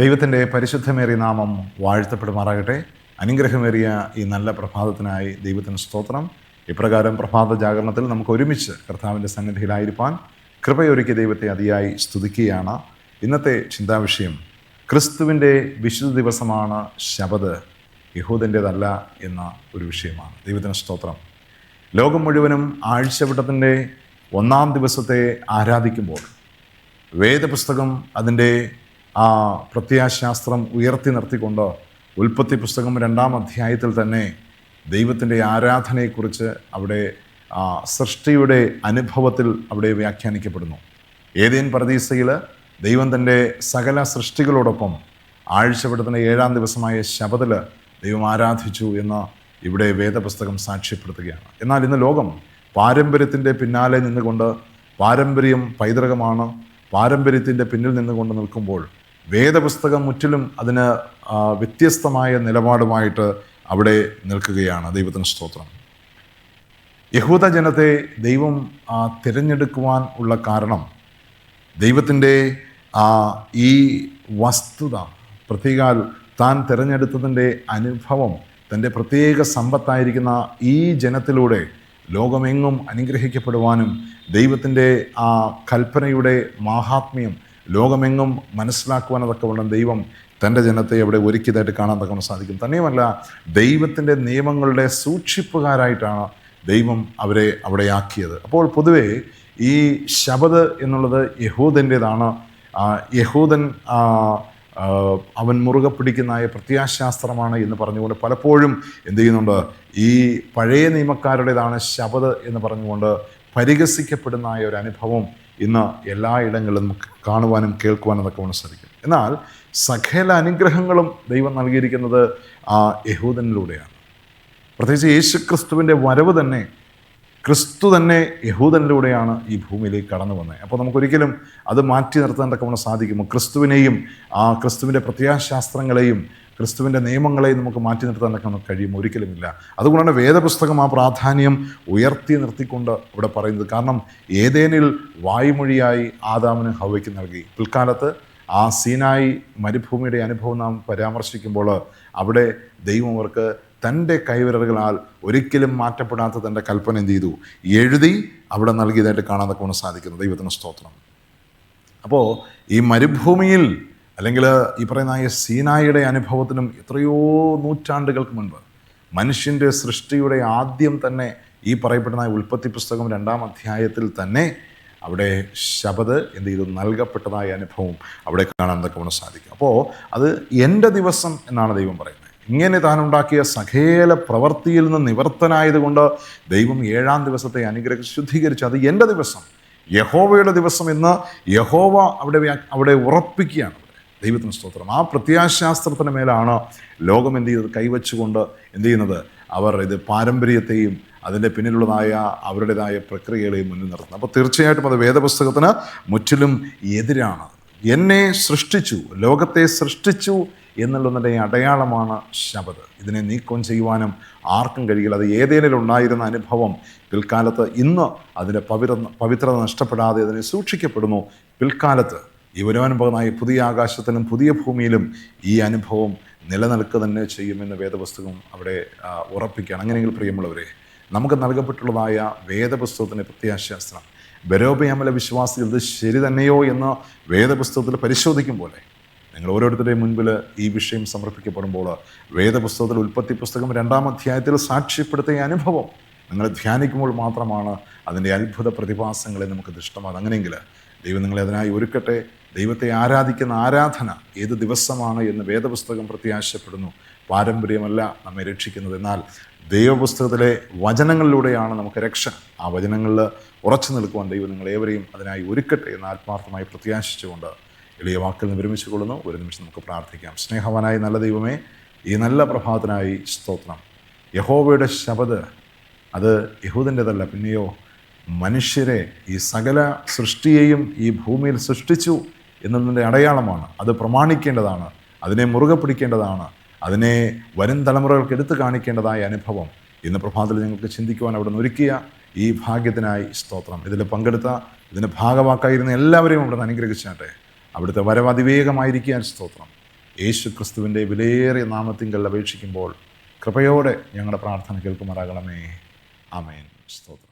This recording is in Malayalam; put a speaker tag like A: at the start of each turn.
A: ദൈവത്തിൻ്റെ പരിശുദ്ധമേറിയ നാമം വാഴ്ത്തപ്പെടുമാറാകട്ടെ. അനുഗ്രഹമേറിയ ഈ നല്ല പ്രഭാതത്തിനായി ദൈവത്തിന് സ്തോത്രം. ഇപ്രകാരം പ്രഭാത ജാഗരണത്തിൽ നമുക്ക് ഒരുമിച്ച് കർത്താവിൻ്റെ സന്നിധിയിലായിരിക്കാൻ കൃപയൊരുക്കിയ ദൈവത്തെ അതിയായി സ്തുതിക്കുകയാണ്. ഇന്നത്തെ ചിന്താവിഷയം ക്രിസ്തുവിൻ്റെ വിശുദ്ധ ദിവസമാണ് ശബത്, യഹൂദൻ്റേതല്ല എന്ന ഒരു വിഷയമാണ്. ദൈവത്തിന് സ്തോത്രം. ലോകം മുഴുവനും ആഴ്ചവട്ടത്തിൻ്റെ ഒന്നാം ദിവസത്തെ ആരാധിക്കുമ്പോൾ വേദപുസ്തകം അതിൻ്റെ ആ പ്രത്യയശാസ്ത്രം ഉയർത്തി നിർത്തിക്കൊണ്ട് ഉൽപ്പത്തി പുസ്തകം 2-ാം അധ്യായത്തിൽ തന്നെ ദൈവത്തിൻ്റെ ആരാധനയെക്കുറിച്ച് അവിടെ സൃഷ്ടിയുടെ അനുഭവത്തിൽ അവിടെ വ്യാഖ്യാനിക്കപ്പെടുന്നു. ഏദേൻ പർദീസയിൽ ദൈവം തൻ്റെ സകല സൃഷ്ടികളോടൊപ്പം ആഴ്ചവട്ടത്തിൻ്റെ 7-ാം ദിവസമായ ശബതിൽ ദൈവം ആരാധിച്ചു എന്ന് ഇവിടെ വേദപുസ്തകം സാക്ഷ്യപ്പെടുത്തുകയാണ്. എന്നാൽ ഇന്ന് ലോകം പാരമ്പര്യത്തിൻ്റെ പിന്നാലെ നിന്നുകൊണ്ട്, പാരമ്പര്യം പൈതൃകമാണ്, പാരമ്പര്യത്തിൻ്റെ പിന്നിൽ നിന്നുകൊണ്ട് നിൽക്കുമ്പോൾ വേദപുസ്തകം മുற்றிലും അതിന് വ്യത്യസ്തമായ നിലപാടുമായിട്ട് അവിടെ നിൽക്കുകയാണ്. ദൈവത്തിന് സ്തോത്രം. യഹൂദ ജനത്തെ ദൈവം തിരഞ്ഞെടുക്കുവാൻ ഉള്ള കാരണം ദൈവത്തിൻ്റെ ഈ വസ്തുത, പ്രത്യേകാൽ താൻ തിരഞ്ഞെടുത്തതിൻ്റെ അനുഭവം തൻ്റെ പ്രത്യേക സമ്പത്തായിരിക്കുന്ന ഈ ജനത്തിലൂടെ ലോകമെങ്ങും അനുഗ്രഹിക്കപ്പെടുവാനും ദൈവത്തിൻ്റെ ആ കൽപ്പനയുടെ മാഹാത്മ്യം ലോകമെങ്ങും മനസ്സിലാക്കുവാൻ തക്കവണ്ണം ദൈവം തൻ്റെ ജനത്തെ അവിടെ ഒരുക്കിയതായിട്ട് കാണാൻ തക്കവണ്ണം സാധിക്കും. തന്നെയുമല്ല, ദൈവത്തിൻ്റെ നിയമങ്ങളുടെ സൂക്ഷിപ്പുകാരായിട്ടാണ് ദൈവം അവരെ അവിടെ ആക്കിയത്. അപ്പോൾ പൊതുവേ ഈ ശബത് എന്നുള്ളത് യഹൂദൻ്റേതാണ്. യഹൂദൻ അവൻ മുറുകെ പിടിക്കുന്ന പ്രത്യയശാസ്ത്രമാണ് എന്ന് പറഞ്ഞുകൊണ്ട് പലപ്പോഴും എന്ത് ചെയ്യുന്നുണ്ട്, ഈ പഴയ നിയമക്കാരുടേതാണ് ശബത് എന്ന് പറഞ്ഞുകൊണ്ട് പരിഹസിക്കപ്പെടുന്ന ഒരു അനുഭവം ഇന്ന് എല്ലായിടങ്ങളിലും നമുക്ക് കാണുവാനും കേൾക്കുവാനും ഒക്കെ സാധിക്കും. എന്നാൽ സകല അനുഗ്രഹങ്ങളും ദൈവം നൽകിയിരിക്കുന്നത് യഹൂദനിലൂടെയാണ്. പ്രത്യേകിച്ച് യേശുക്രിസ്തുവിൻ്റെ വരവ് തന്നെ, ക്രിസ്തു തന്നെ യഹൂദനിലൂടെയാണ് ഈ ഭൂമിയിലേക്ക് കടന്നു വന്നത്. അപ്പോൾ നമുക്കൊരിക്കലും അത് മാറ്റി നിർത്താൻ തക്കവണ്ണം സാധിക്കുമോ? ക്രിസ്തുവിനെയും ക്രിസ്തുവിൻ്റെ പ്രത്യയശാസ്ത്രങ്ങളെയും ക്രിസ്തുവിൻ്റെ നിയമങ്ങളെയും നമുക്ക് മാറ്റി നിർത്താൻ തക്കവണ്ണം കഴിയുമോ? ഒരിക്കലുമില്ല. അതുകൊണ്ടാണ് വേദപുസ്തകം ആ പ്രാധാന്യം ഉയർത്തി നിർത്തിക്കൊണ്ട് ഇവിടെ പറയുന്നത്. കാരണം ഏദേനിൽ വായ്മൊഴിയായി ആദാമിന് ഹവ്വയ്ക്ക് നൽകി. പിൽക്കാലത്ത് ആ സീനായി മരുഭൂമിയുടെ അനുഭവം നാം പരാമർശിക്കുമ്പോൾ അവിടെ ദൈവം അവർക്ക് തൻ്റെ കൈവിരലുകളാൽ ഒരിക്കലും മാറ്റപ്പെടാത്ത തൻ്റെ കൽപ്പന എന്ത് ചെയ്തു, എഴുതി അവിടെ നൽകിയതായിട്ട് കാണാൻ തക്കവണ്ണം സാധിക്കുന്നു. ദൈവത്തിന് സ്തോത്രം. അപ്പോൾ ഈ മരുഭൂമിയിൽ അല്ലെങ്കിൽ ഈ പറയുന്ന സീനായിയുടെ അനുഭവത്തിനും എത്രയോ നൂറ്റാണ്ടുകൾക്ക് മുൻപ് മനുഷ്യൻ്റെ സൃഷ്ടിയുടെ ആദ്യം തന്നെ ഈ പറയപ്പെടുന്ന ഉൽപ്പത്തി പുസ്തകം 2-ാം അധ്യായത്തിൽ തന്നെ അവിടെ ശബത് എന്ത് ചെയ്തു നൽകപ്പെട്ടതായ അനുഭവം അവിടെ കാണാൻ തക്കവണ്ണം സാധിക്കും. അപ്പോൾ അത് എൻ്റെ ദിവസം എന്നാണ് ദൈവം പറയുന്നത്. ഇങ്ങനെ താനുണ്ടാക്കിയ സകല പ്രവൃത്തിയിൽ നിന്ന് നിവർത്തനായതുകൊണ്ട് ദൈവം 7-ാം ദിവസത്തെ അനുഗ്രഹിച്ച് ശുദ്ധീകരിച്ചു. അത് എൻ്റെ ദിവസം, യഹോവയുടെ ദിവസം എന്ന് യഹോവ അവിടെ ഉറപ്പിക്കുകയാണ്. ദൈവത്തിന് സ്തോത്രം. ആ പ്രത്യയശാസ്ത്രത്തിന് മേലാണ് ലോകം എന്ത് ചെയ്തത്, കൈവച്ചുകൊണ്ട് എന്ത് ചെയ്യുന്നത്, അവർ ഇത് പാരമ്പര്യത്തെയും അതിൻ്റെ പിന്നിലുള്ളതായ അവരുടേതായ പ്രക്രിയകളെയും മുന്നിൽ നിർത്തുന്നത്. അപ്പോൾ തീർച്ചയായിട്ടും അത് വേദപുസ്തകത്തിന് മുற்றிലും എതിരാണ്. എന്നെ സൃഷ്ടിച്ചു, ലോകത്തെ സൃഷ്ടിച്ചു എന്നുള്ളതിൻ്റെ അടയാളമാണ് ശബത്. ഇതിനെ നീക്കം ചെയ്യുവാനും ആർക്കും കഴിയില്ല. അത് ഏതേനിലുണ്ടായിരുന്ന അനുഭവം പിൽക്കാലത്ത് ഇന്ന് അതിൻ്റെ പവിത്രത നഷ്ടപ്പെടാതെ അതിനെ സൂക്ഷിക്കപ്പെടുന്നു. പിൽക്കാലത്ത് ഈ വരുവാൻ പോകുന്ന പുതിയ ആകാശത്തിലും പുതിയ ഭൂമിയിലും ഈ അനുഭവം നിലനിൽക്കുക തന്നെ ചെയ്യുമെന്ന് വേദപുസ്തകം അവിടെ ഉറപ്പിക്കുകയാണ്. അങ്ങനെയെങ്കിൽ പ്രിയമുള്ളവരെ, നമുക്ക് നൽകപ്പെട്ടുള്ളതായ വേദപുസ്തകത്തിൻ്റെ പ്രത്യയശാസ്ത്രം ബരോബയാമല വിശ്വാസികൾ ഇത് ശരി തന്നെയോ എന്ന് വേദപുസ്തകത്തിൽ പരിശോധിക്കും പോലെ നിങ്ങൾ ഓരോരുത്തരുടെയും മുൻപിൽ ഈ വിഷയം സമർപ്പിക്കപ്പെടുമ്പോൾ വേദപുസ്തകത്തിൽ ഉൽപ്പത്തി പുസ്തകം 2-ാം അധ്യായത്തിൽ സാക്ഷ്യപ്പെടുത്തിയ അനുഭവം നിങ്ങൾ ധ്യാനിക്കുമ്പോൾ മാത്രമാണ് അതിൻ്റെ അത്ഭുത പ്രതിഭാസങ്ങളെ നമുക്ക് ദൃഷ്ടമാകുന്നത്. അങ്ങനെയെങ്കിൽ ദൈവം നിങ്ങളെ അതിനായി ഒരുക്കട്ടെ. ദൈവത്തെ ആരാധിക്കുന്ന ആരാധന ഏത് ദിവസമാണ് എന്ന് വേദപുസ്തകം പ്രത്യാശപ്പെടുന്നു. പാരമ്പര്യമല്ല നമ്മെ രക്ഷിക്കുന്നത്, എന്നാൽ ദൈവപുസ്തകത്തിലെ വചനങ്ങളിലൂടെയാണ് നമുക്ക് രക്ഷ. ആ വചനങ്ങളിൽ ഉറച്ചു നിൽക്കുവാൻ ദൈവം നിങ്ങളേവരെയും അതിനായി ഒരുക്കട്ടെ എന്ന് ആത്മാർത്ഥമായി പ്രത്യാശിച്ചുകൊണ്ട് എളിയ വാക്കിൽ നിന്ന് വിരമിച്ചു കൊള്ളുന്നു. ഒരു നിമിഷം നമുക്ക് പ്രാർത്ഥിക്കാം. സ്നേഹവാനായ നല്ല ദൈവമേ, ഈ നല്ല പ്രഭാതത്തിനായി സ്തോത്രം. യഹോവയുടെ ശബത് അത് യഹൂദൻ്റെതല്ല, പിന്നെയോ മനുഷ്യരെ, ഈ സകല സൃഷ്ടിയെയും ഈ ഭൂമിയിൽ സൃഷ്ടിച്ചു എന്നതിൻ്റെ അടയാളമാണ്. അത് പ്രമാണിക്കേണ്ടതാണ്, അതിനെ മുറുകെ പിടിക്കേണ്ടതാണ്, അതിനെ വരും തലമുറകൾക്ക് എടുത്തു കാണിക്കേണ്ടതായ അനുഭവം ഇന്ന് പ്രഭാതത്തിൽ ഞങ്ങൾക്ക് ചിന്തിക്കുവാൻ അവിടെ നിന്ന് ഒരുക്കിയ ഈ ഭാഗ്യത്തിനായി സ്തോത്രം. ഇതിൽ പങ്കെടുത്ത, ഇതിന് ഭാഗവാക്കായിരുന്ന എല്ലാവരെയും അവിടെ നിന്ന് അനുഗ്രഹിച്ചാട്ടെ. അവിടുത്തെ വരവ് അതിവേഗമായിരിക്കാൻ സ്തോത്രം. യേശു ക്രിസ്തുവിൻ്റെ വിലയേറിയ നാമത്തിങ്കൽ അപേക്ഷിക്കുമ്പോൾ കൃപയോടെ ഞങ്ങളുടെ പ്രാർത്ഥന കേൾക്കുമാറാകണമേ. ആമേൻ. സ്തോത്രം.